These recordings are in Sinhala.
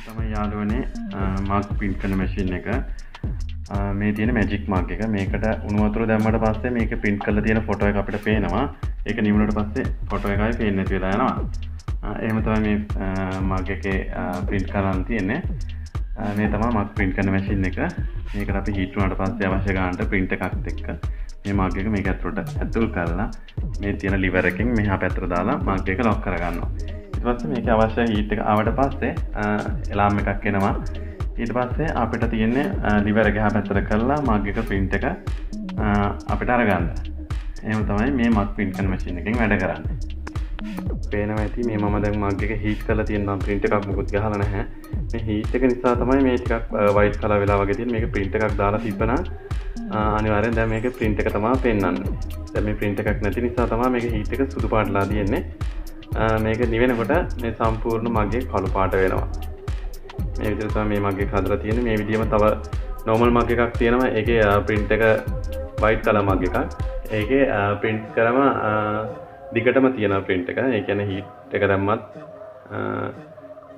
තමයි යාළුවනේ මග් print කරන මැෂින් එක. මේ තියෙන මැජික් මග් එක. මේකට උණු වතුර දැම්මට පස්සේ මේක print කරලා තියෙන ෆොටෝ එක අපිට පේනවා. ඒක නිවුනට පස්සේ ෆොටෝ එකයි පේන්නේ නැති වෙලා යනවා. එහෙම තමයි මේ මග් එකේ print කරන්න තියෙන්නේ. මේ තමයි මග් print කරන මැෂින් එක. මේකට අපි හීට් වුණාට පස්සේ අවශ්‍ය ගන්නට print එකත් එක්ක මේ මග් එක මේක ඇතුළට කරලා මේ තියෙන liver එකෙන් මෙහා පැත්තට දාලා මග් එක lock කරගන්නවා. ඊට පස්සේ මේකේ අවශ්‍ය හීට් එක ආවට පස්සේ එලාම් එකක් එනවා. ඊට පස්සේ අපිට තියෙන්නේ liver එක එහා පැත්තට කරලා මග් එක print එක අපිට අරගන්න. එහෙම තමයි මේ මග් print කරන මැෂින් එකෙන් වැඩ කරන්නේ. පේනවා ඇති මේ මම දැන් මග් එක හීට් කරලා තියෙනවා print එකක් මොකුත් ගහලා නැහැ. මේ හීට් එක නිසා තමයි මේ ටිකක් white color වෙලා වගේ තියෙන්නේ. මේක print එකක් දාලා තිබ්බනම් අනිවාර්යෙන් දැන් මේක print එක තමයි පෙන්වන්නේ. දැන් මේ print එකක් නැති නිසා තමයි මේක හීට් එක සුදු පාටලා තියෙන්නේ. මේක නිවෙනකොට මේ සම්පූර්ණ මගේ කළු පාට වෙනවා. මේ විදිහට තමයි මේ මග් එක හදලා තියෙන්නේ. මේ විදිහම තව normal මග් එකක් තියෙනවා. ඒකේ print එක white color මග් එකක්. ඒකේ print කරම දිගටම තියෙන print එක. ඒ කියන්නේ heat එක දැම්මත්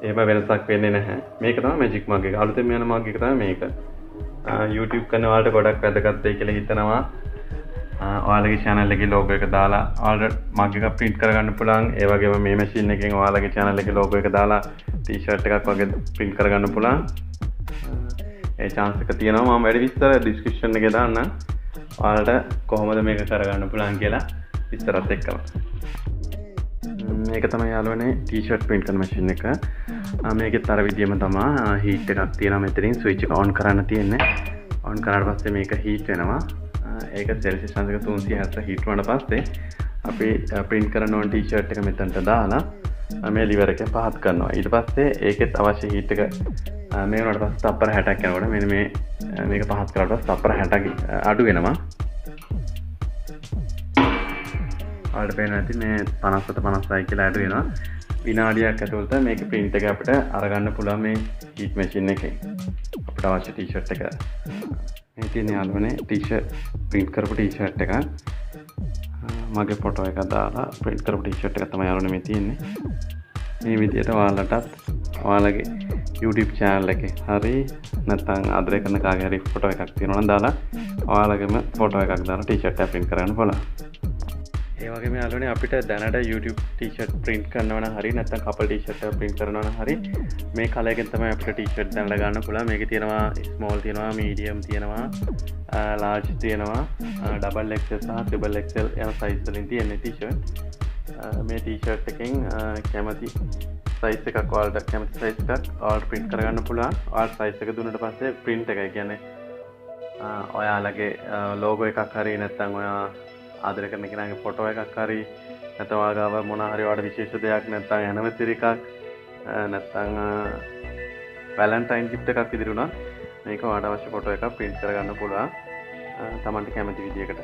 එහෙම වෙනසක් වෙන්නේ නැහැ. මේක තමයි magic mug එක. අලුතෙන් යන mug එක තමයි මේක. YouTube කරන වලට ගොඩක් වැදගත් වෙයි කියලා හිතනවා. ඔයාලගේ channel එකේ logo එක දාලා ඔයාලට mug එක print කරගන්න පුළුවන්. ඒ වගේම මේ machine එකෙන් ඔයාලගේ channel එකේ logo එක දාලා t-shirt එකක් වගේ print කරගන්න පුළුවන්. ඒ chance එක තියෙනවා. මම වැඩි විස්තර description එකේ දාන්නම්. ඔයාලට කොහොමද මේක කරගන්න පුළුවන් කියලා විස්තරත් එක්කම. මේක තමයි යාළුවනේ t-shirt print කරන machine එක. මේකෙත් අර විදියම තමයි heat එකක් තියෙනවා. මෙතනින් switch එක on කරන්න තියෙන්නේ. on කරාට පස්සේ මේක heat වෙනවා. ඒක celsius අංශක 370 heat වුණාට පස්සේ අපි print කරන ඕන t-shirt එක මෙතනට දාලා මේ liver එකෙන් පහත් කරනවා. ඊට පස්සේ ඒකෙත් අවශ්‍ය heat එක මේ වුණාට පස්සේ තප්පර 60ක් යනකොට මෙන්න මේක පහත් කරාට පස්සේ තප්පර 60ක් අඩු වෙනවා. ඔයාලට පේනවා ඇති මේ 50ට 56 කියලා අඩු වෙනවා. විනාඩියක් ඇතුළත මේක print එක අපිට අරගන්න පුළුවන් මේ heat machine එකෙන්. අපිට අවශ්‍ය t-shirt එක. මේ තියෙන යාළුවනේ t-shirt print කරපු t-shirt එක. මගේ ෆොටෝ එකක් දාලා print කරපු t-shirt එක තමයි යාළුවනේ මේ තියෙන්නේ. මේ විදිහට ඔයාලටත් ඔයාලගේ YouTube channel එකේ හරි නැත්නම් ආදරය කරන කාගේ හරි ෆොටෝ එකක් තියෙනවා නම් දාලා ඔයාලගේම ෆොටෝ එකක් දාලා t-shirt එක print කරන්න පුළුවන්. ඒ වගේම යාළුවනේ අපිට දැනට YouTube t-shirt print කරනවා නම් හරි නැත්නම් couple t-shirt එක print කරනවා නම් හරි මේ කලර් එකෙන් තමයි අපිට t-shirt දැනට ගන්න පුළුවන්. මේකේ තියෙනවා small තියෙනවා, medium තියෙනවා, large තියෙනවා, double XL සහ triple XL යන size වලින් තියෙන t-shirt. මේ t-shirt එකෙන් කැමති size එකක් ඔයාලට කැමති size එකක් ඔයාලට print කරගන්න පුළුවන්. ඔයාලට size එක දුන්නට පස්සේ print එක කියන්නේ ඔයාලගේ logo එකක් හරි නැත්නම් ඔයා ආදර කරන කෙනාගේ ෆොටෝ එකක් හරි නැත්නම් ඔයාගාව මොන හරි ඔයාලට විශේෂ දෙයක් නැත්නම් anniversary එකක් නැත්නම් Valentine gift එකක් ඉදිරි වුණා මේක ඔයාලට අවශ්‍ය ෆොටෝ එකක් print කරගන්න පුළුවන්. තමන්ට කැමති විදියකට